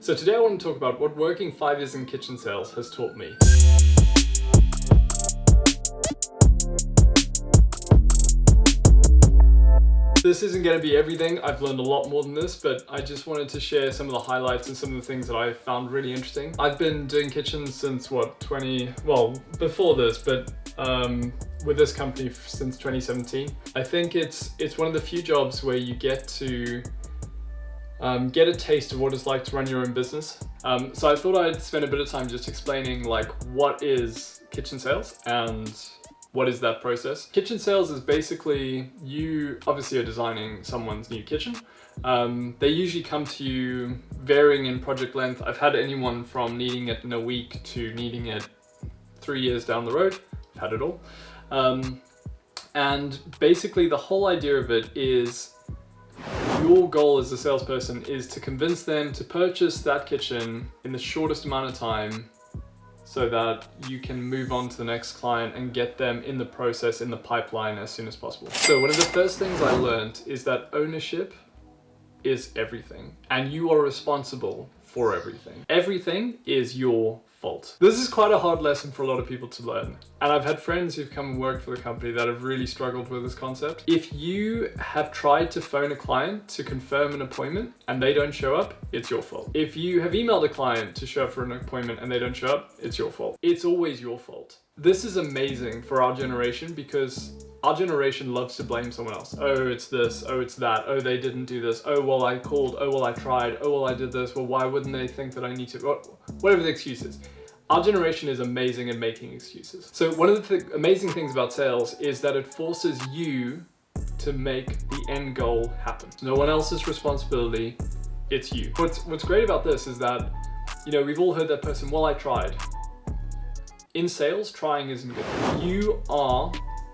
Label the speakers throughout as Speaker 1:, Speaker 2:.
Speaker 1: So today I want to talk about what working 5 years in kitchen sales has taught me. This isn't going to be everything. I've learned a lot more than this, but I just wanted to share some of the highlights and some of the things that I found really interesting. I've been doing kitchens since before this, but with this company since 2017. I think it's one of the few jobs where you get to get a taste of what it's like to run your own business. So I thought I'd spend a bit of time just explaining like what is kitchen sales and what is that process. Kitchen sales is basically you obviously are designing someone's new kitchen. They usually come to you varying in project length. I've had anyone from needing it in a week to needing it 3 years down the road. I've had it all. And basically the whole idea of it is your goal as a salesperson is to convince them to purchase that kitchen in the shortest amount of time so that you can move on to the next client and get them in the process, in the pipeline as soon as possible. So one of the first things I learned is that ownership is everything and you are responsible for everything. Everything is your fault. This is quite a hard lesson for a lot of people to learn. And I've had friends who've come and worked for the company that have really struggled with this concept. If you have tried to phone a client to confirm an appointment and they don't show up, it's your fault. If you have emailed a client to show up for an appointment and they don't show up, it's your fault. It's always your fault. This is amazing for our generation because our generation loves to blame someone else. Oh, it's this. Oh, it's that. Oh, they didn't do this. Oh, well, I called. Oh, well, I tried. Oh, well, I did this. Well, why wouldn't they think that I need to? Whatever the excuse is. Our generation is amazing at making excuses. So one of the amazing things about sales is that it forces you to make the end goal happen. No one else's responsibility. It's you. What's great about this is that, we've all heard that person, well, I tried. In sales, trying isn't good. You are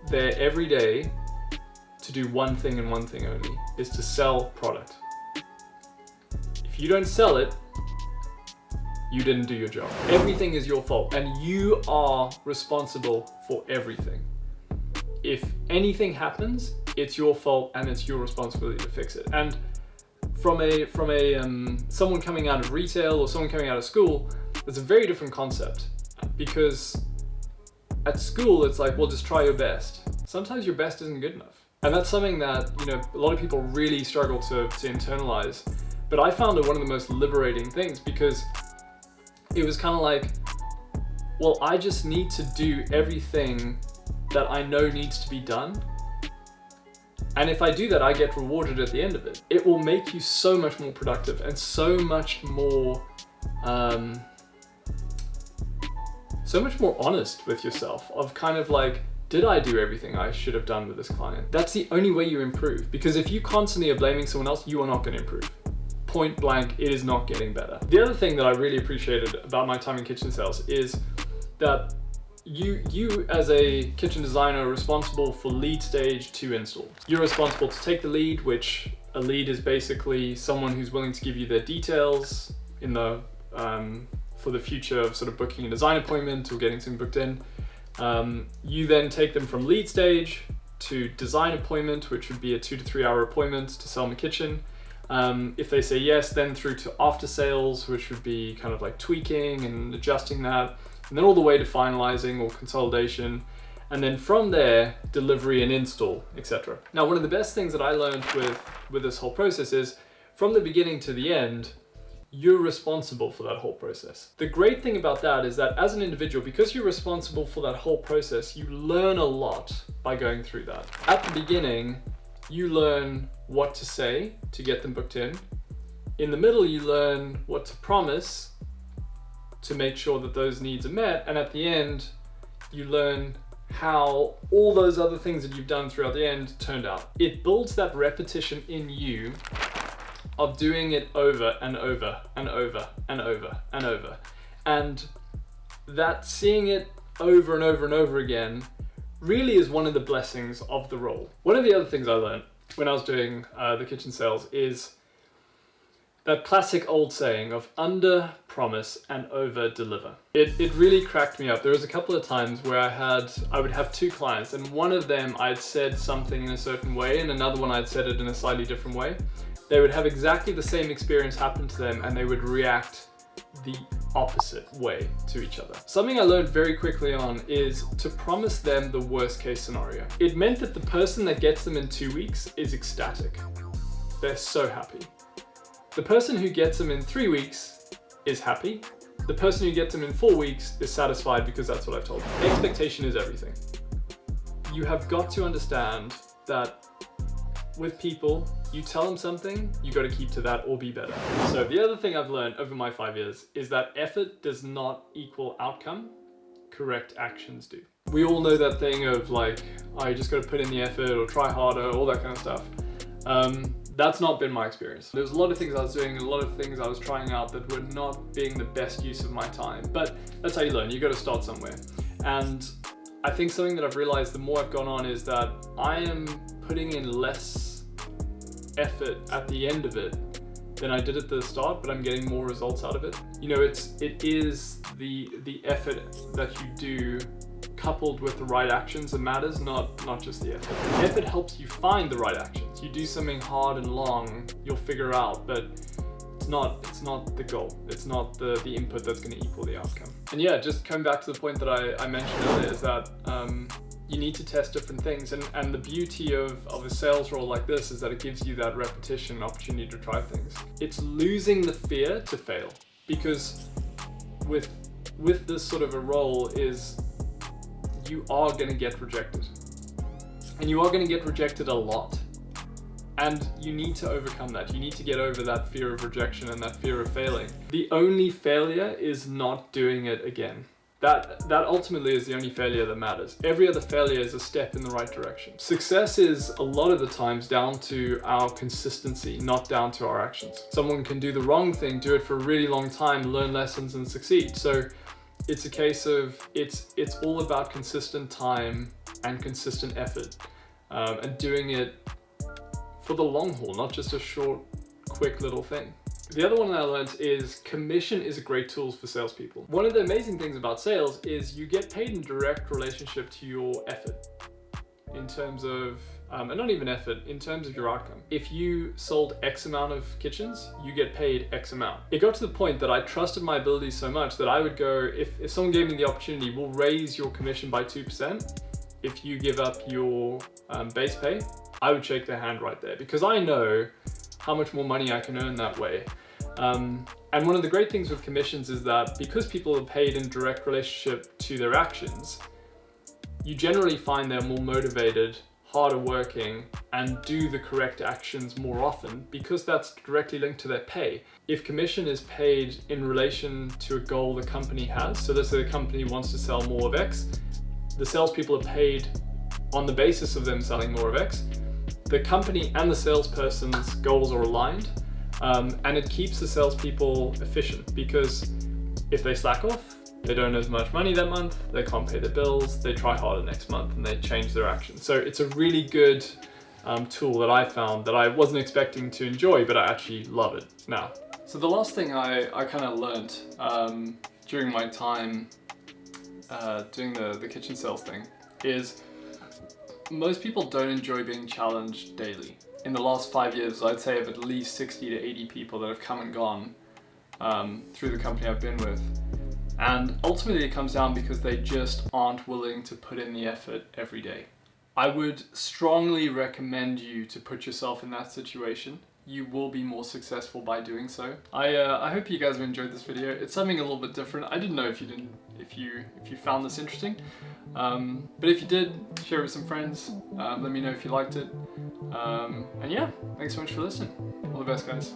Speaker 1: there every day to do one thing and one thing only, is to sell product. If you don't sell it, you didn't do your job. Everything is your fault and you are responsible for everything. If anything happens, it's your fault and it's your responsibility to fix it. And from someone coming out of retail or someone coming out of school, it's a very different concept because at school, it's like, well, just try your best. Sometimes your best isn't good enough. And that's something that, a lot of people really struggle to internalize. But I found it one of the most liberating things because it was kind of like, well, I just need to do everything that I know needs to be done. And if I do that, I get rewarded at the end of it. It will make you so much more productive and so much more honest with yourself of kind of like, did I do everything I should have done with this client? That's the only way you improve, because if you constantly are blaming someone else, you are not going to improve. Point blank, it is not getting better. The other thing that I really appreciated about my time in kitchen sales is that you as a kitchen designer are responsible for lead stage to install. You're responsible to take the lead, which a lead is basically someone who's willing to give you their details in the for the future of sort of booking a design appointment or getting something booked in. You then take them from lead stage to design appointment, which would be a 2 to 3 hour appointment to sell them a kitchen. If they say yes, then through to after sales, which would be kind of like tweaking and adjusting that, and then all the way to finalizing or consolidation. And then from there, delivery and install, etc. Now, one of the best things that I learned with this whole process is from the beginning to the end, you're responsible for that whole process. The great thing about that is that as an individual, because you're responsible for that whole process, you learn a lot by going through that. At the beginning, you learn what to say to get them booked in. In the middle, you learn what to promise to make sure that those needs are met. And at the end, you learn how all those other things that you've done throughout the end turned out. It builds that repetition in you of doing it over and over and over and over and over. And that seeing it over and over and over again really is one of the blessings of the role. One of the other things I learned when I was doing the kitchen sales is that classic old saying of under promise and over deliver. It really cracked me up. There was a couple of times where I would have two clients, and one of them I'd said something in a certain way and another one I'd said it in a slightly different way. they would have exactly the same experience happen to them and they would react the opposite way to each other. Something I learned very quickly on is to promise them the worst case scenario. It meant that the person that gets them in 2 weeks is ecstatic. They're so happy. The person who gets them in 3 weeks is happy. The person who gets them in 4 weeks is satisfied because that's what I've told them. Expectation is everything. You have got to understand that with people, you tell them something, you got to keep to that or be better. So the other thing I've learned over my 5 years is that effort does not equal outcome, correct actions do. We all know that thing of like, oh, you just got to put in the effort or try harder, all that kind of stuff. That's not been my experience. There was a lot of things I was doing, a lot of things I was trying out that were not being the best use of my time. But that's how you learn, you got to start somewhere. And I think something that I've realized the more I've gone on is that I am putting in less effort at the end of it than I did at the start, but I'm getting more results out of it. You know, it is the effort that you do coupled with the right actions that matters, not just the effort. Effort helps you find the right actions. You do something hard and long, you'll figure out, but it's not the goal. It's not the input that's going to equal the outcome. And yeah, just coming back to the point that I mentioned earlier is that you need to test different things, and the beauty of a sales role like this is that it gives you that repetition, opportunity to try things. It's losing the fear to fail, because with this sort of a role is you are going to get rejected, and you are going to get rejected a lot, and you need to overcome that. You need to get over that fear of rejection and that fear of failing. The only failure is not doing it again. That ultimately is the only failure that matters. Every other failure is a step in the right direction. Success is a lot of the times down to our consistency, not down to our actions. Someone can do the wrong thing, do it for a really long time, learn lessons and succeed. So it's a case of, it's all about consistent time and consistent effort, and doing it for the long haul, not just a short, quick little thing. The other one that I learned is commission is a great tool for salespeople. One of the amazing things about sales is you get paid in direct relationship to your effort, in terms of, and not even effort, in terms of your outcome. If you sold X amount of kitchens, you get paid X amount. It got to the point that I trusted my abilities so much that I would go, if someone gave me the opportunity, we'll raise your commission by 2% if you give up your base pay, I would shake their hand right there, because I know how much more money I can earn that way. And one of the great things with commissions is that because people are paid in direct relationship to their actions, you generally find they're more motivated, harder working, and do the correct actions more often, because that's directly linked to their pay. If commission is paid in relation to a goal the company has, so let's say the company wants to sell more of X, the salespeople are paid on the basis of them selling more of X, the company and the salesperson's goals are aligned, and it keeps the salespeople efficient, because if they slack off, they don't earn as much money that month, they can't pay their bills, they try harder next month, and they change their actions. So it's a really good tool that I found that I wasn't expecting to enjoy, but I actually love it now. So the last thing I kind of learned during my time doing the kitchen sales thing is most people don't enjoy being challenged daily. In the last 5 years, I'd say of at least 60 to 80 people that have come and gone through the company I've been with. And ultimately it comes down because they just aren't willing to put in the effort every day. I would strongly recommend you to put yourself in that situation. You will be more successful by doing so. I hope you guys have enjoyed this video. It's something a little bit different. I didn't know if you found this interesting. But if you did, share it with some friends. Let me know if you liked it. And yeah, thanks so much for listening. All the best, guys.